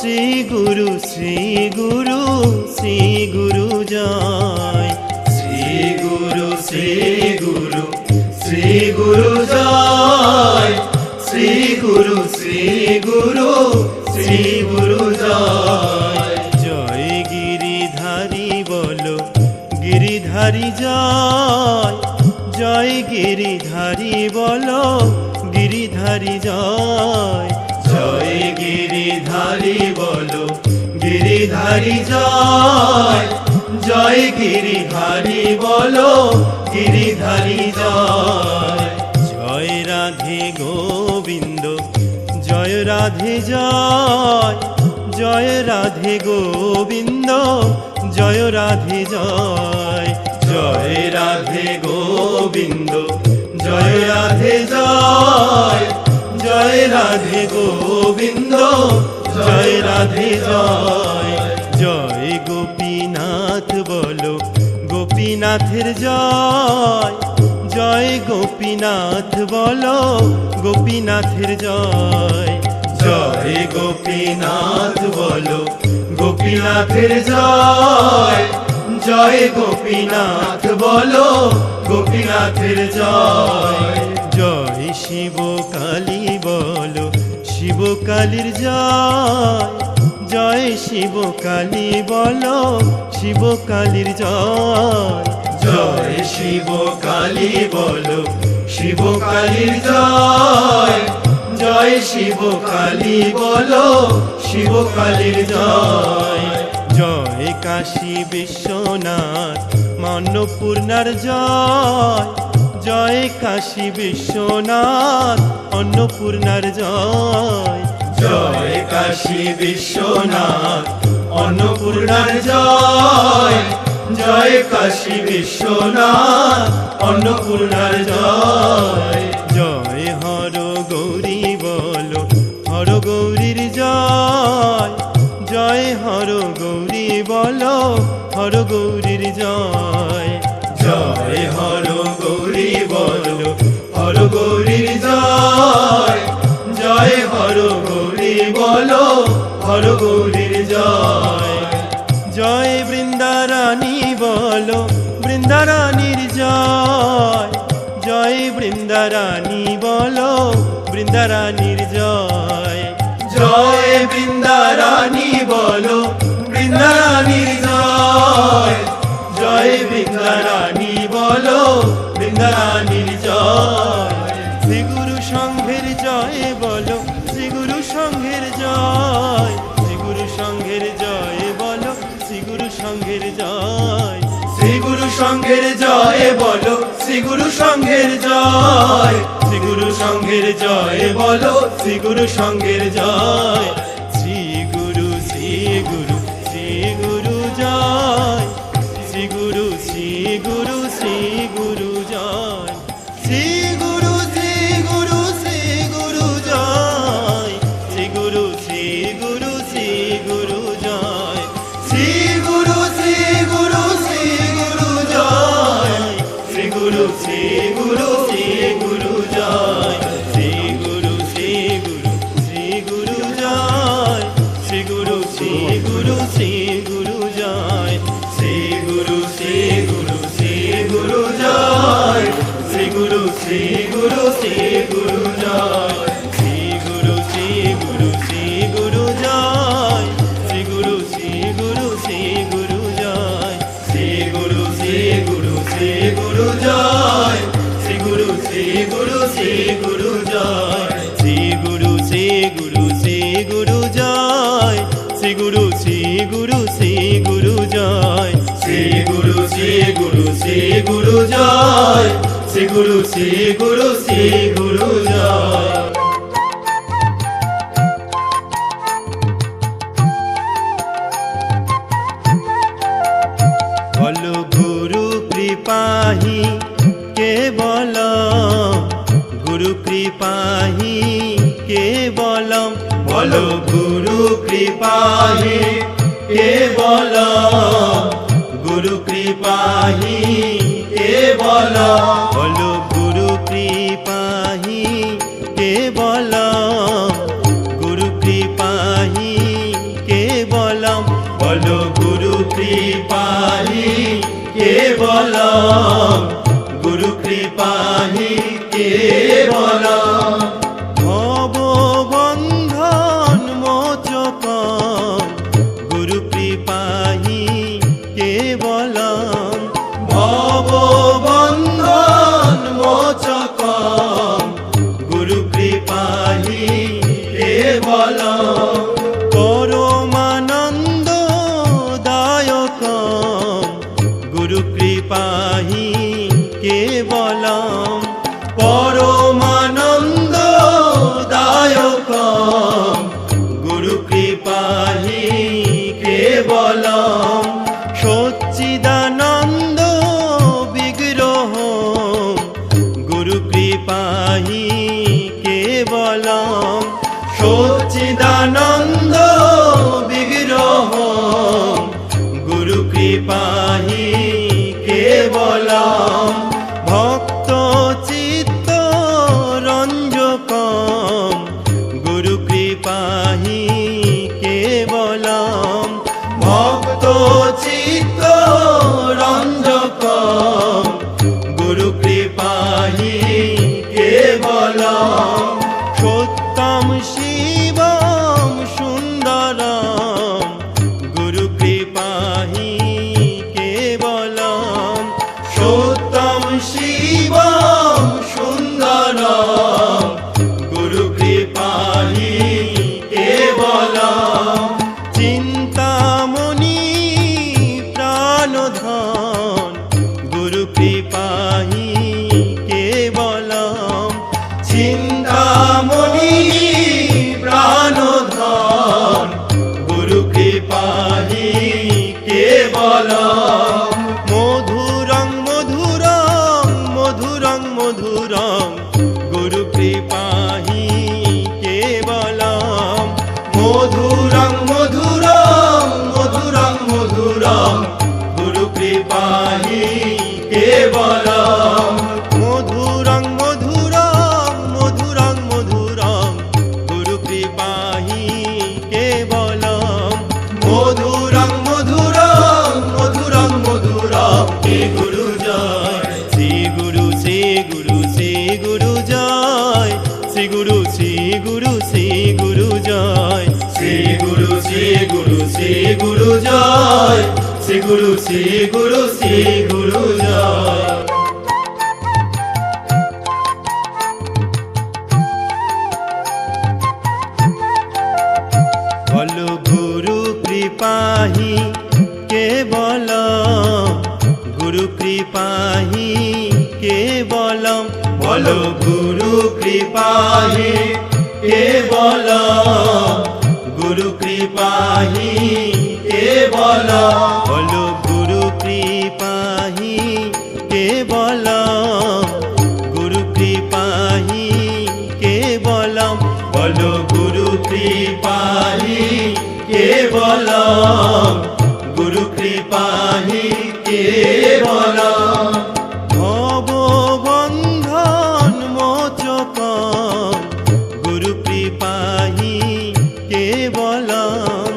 শ্রী গুরু শ্রী গুরু শ্রী গুরু জয়। শ্রী গুরু শ্রী গুরু শ্রী গুরু জয়। শ্রী গুরু শ্রী গুরু শ্রী গুরু জয়। জয় গিরিধারী বলো গিরিধারী জয়। জয় গিরিধারী বলো গিরিধারী জয়। জয় গিরিধারী বলো গিরিধারী জয়। জয় গিরিধারী বলো গিরিধারী জয়। জয় রাধে গোবিন্দ জয় রাধে জয়। জয় রাধে গোবিন্দ জয় রাধে জয়। জয় রাধে গোবিন্দ জয় রাধে জয়। জয় রাধে গোবিন্দ জয় রাধে জয়। জয় গোপীনাথ বলো গোপীনাথের জয়। জয় গোপীনাথ বলো গোপীনাথের জয়। জয় গোপীনাথ বলো গোপীনাথের জয়। জয় গোপীনাথ বলো গোপীনাথের জয়। জয় শিব কালী বলো শিব কালীর জয়। জয় শিব কালী বলো শিব কালীর জয়। জয় শিব কালী বলো শিব কালীর জয়। জয় শিব কালী বলো শিব কালীর জয়। জয় কাশী বিশ্বনাথ অন্নপূর্ণার জয়। জয় কাশী বিশ্বনাথ অন্নপূর্ণার জয়। জয় কাশী বিশ্বনাথ অন্নপূর্ণার জয়। জয় কাশী বিশ্বনাথ অন্নপূর্ণার জয়। জয় হর গৌরী বলো হর গৌরীর জয়। জয় হর গৌরী বলো হর গৌরীর জয়। জয় হর গৌরী বলো হর গৌরীর জয়। জয় হর গৌরী বলো হর গৌরীর জয়। জয় বৃন্দারানী বলো বৃন্দারানীর জয়। জয় বৃন্দারানী বলো বৃন্দারানীর জয়। জয় বৃন্দারানী বলো বৃন্দারানীর জয়। জয় বৃন্দারানী বলো বৃন্দারানীর জয়। শ্রী গুরু সংঘের জয় বলো শ্রী গুরু সংঘের জয়। শ্রী গুরু সংঘের জয় বলো শ্রী গুরু সংঘের জয়। শ্রী গুরু সংঘের জয় বলো শ্রী গুরু সংঘের জয়। শ্রী গুরু সংঘের জয় বলো শ্রী গুরু সংঘের জয়। শ্রী গুরু শ্রী গুরু শ্রী গুরু জয়। শ্রী গুরু শ্রী গুরু শ্রী গুরু জয়। শ্রী গুরু শ্রী গুরু শ্রী গুরু জয়। শ্রী গুরু শ্রী গুরু শ্রী গুরু জয়। শ্রী গুরু শ্রী গুরু শ্রী গুরু জয়। শ্রী গুরু শ্রী গুরু শ্রী গুরু জয়। শ্রী গুরু শ্রী গুরু শ্রী গুরু জয়। শ্রী গুরু শ্রী গুরু শ্রী গুরু জয়। শ্রী গুরু শ্রী গুরু শ্রী গুরু জয়। শ্রী গুরু শ্রী গুরু শ্রী গুরু জয়। শ্রী গুরু শ্রী গুরু শ্রী গুরু জয়। শ্রী গুরু শ্রী গুরু শ্রী গুরু জয়। শ্রী গুরু শ্রী গুরু শ্রী গুরু জয়। শ্রী গুরু শ্রী গুরু শ্রী গুরু জয়। শ্রী গুরু শ্রী গুরু শ্রী গুরু জয়। শ্রী গুরু শ্রী গুরু শ্রী গুরু জয়। শ্রী গুরু শ্রী গুরু শ্রী গুরু জয়। শ্রী গুরু শ্রী গুরু শ্রী গুরু জয়। বলো গুরু কৃপাহি কেবল গুরু কৃপাহি কেবল। বলো গুরু কৃপাহি কেবল গুরু কৃপাহি কেবল। বলো গুরু কৃপাহি কেবল গুরু কৃপাহি কেবলম গুরু কৃপাহি কেবলম ভব বন্ধন মোচকম গুরু কৃপাহি কেবলম ভব বন্ধন মোচকম গুরু কৃপাহি কেবলম পরমানন্দ দায়কম গুরু কৃপাহি কেবলম পরমানন্দ দায়কম গুরু কৃপাহি কেবলম সচ্চিদানন্দ বিগ্রহ গুরু কৃপাহি কেবলম সচ্চিদানন্দ বিগ্রহ গুরু কৃপাহি কেবলম ভক্ত চিত্ত রঞ্জকম গুরু কৃপাহি কেবলম ভক্ত চিত্ত রঞ্জকম গুরু কৃপাহি কেবলম সত্যম শিবম সুন্দরম গুরু কৃপাহি কেবলম সত্যম শিবম সুন্দরম গুরু কৃপাহি কেবলম চিন্তামণি প্রাণধন গুরু কৃপাহি কেবলম চিন্তামণি প্রাণধন গুরু কৃপাহি কেবলম মধুরং মধুরং মধুরং মধুরং গুরু কৃপাহি কেবলম মধুরং মধুরং মধুরং মধুরং গুরু কৃপাহি কেবলম মধুরং মধুরং মধুরং মধুরং গুরু কৃপাহি কেবলম মধুরং মধুরং মধুরং মধুরং হে গুরু জয় শ্রী গুরু শ্রী গুরু শ্রী গুরু জয় শ্রী গুরু শ্রী গুরু শ্রী গুরু জয় শ্রী গুরু শ্রী গুরু শ্রী গুরু জয় শ্রী গুরু শ্রী গুরু শ্রী গুরু জয় বল গুরু কৃপাহি কেবলম গুরু কৃপাহি কেবলম বলো গুরু কৃপাহি কেবলম গুরু কৃপাহি কেবলম বল গুরু কৃপাহি কেবলম গুরু কৃপাহি কেবলম বলো গুরু কৃপাহি কেবলম গুরু কৃপাহি কেবলম ভব বন্ধন মোচকম গুরু কৃপাহি কেবলম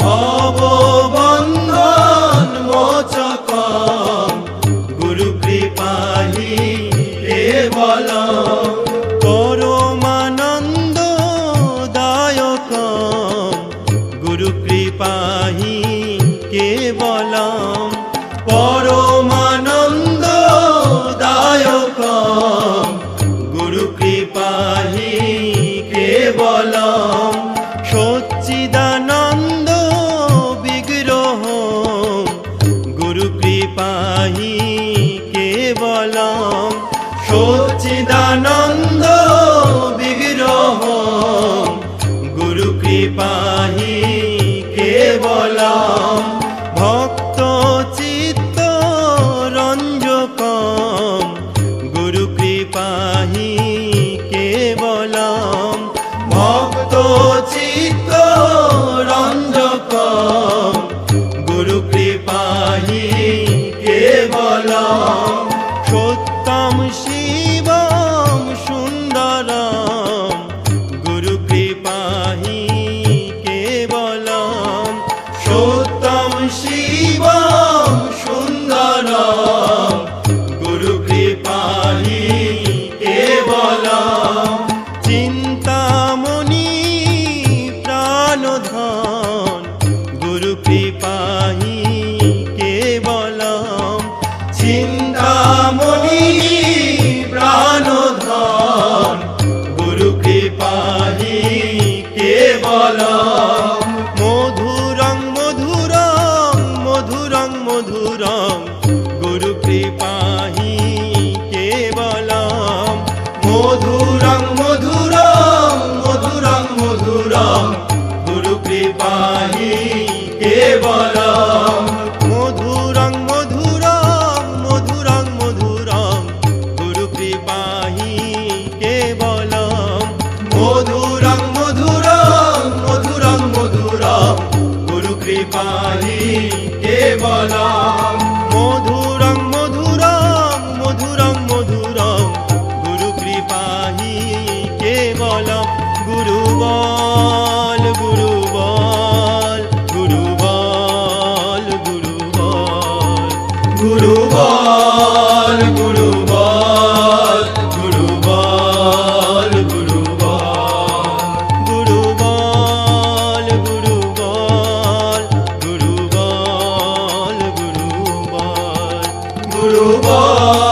ভব বন্ধন মোচকম গুরু কৃপাহি কেবলম পরমানন্দ দায়কম গুরু কৃপাহি কেবলম পরমানন্দ দায়কম গুরু কৃপাহি কেবলম সচ্চিদানন্দ বিগ্রহ গুরু কৃপাহি কেবলম সচ্চিদানন্দ বিগ্রহ গুরু কৃপাহি কেবলম ভক্ত চিত্ত রঞ্জকম গুরু কৃপাহি কেবলম ভক্ত চিত্ত রঞ্জকম গুরু কৃপাহি কেবলম সত্যম শিবম সুন্দরম গুরু কৃপাহি কেবলম প্রাণ ধন গুরু কৃপাহি কেবলম চিন্তামণি প্রাণ ধন গুরু কৃপাহি কেবলম মধুরং মধুরং মধুরং মধুরং গুরু কৃপাহি কেবলম মধুরং মধুরং মধুরং মধুরং গুরু কৃপাহি কেবলম মধুরং মধুরং মধুরং মধুরং গুরু কৃপাহি কেবলম মধুরং মধুরং মধুরং মধুরং গুরু কৃপাহি কেবলম মধুরং মধুরং মধুরং মধুরং গুরু কৃপাহি কেবলম গুরু বল গুরু বল গুরু বল গুরু বল গুরু বল গুরু বল গুরু বল গুরু বল গুরু বল গুরু বল গুরু বল গুরু বল গুরু বল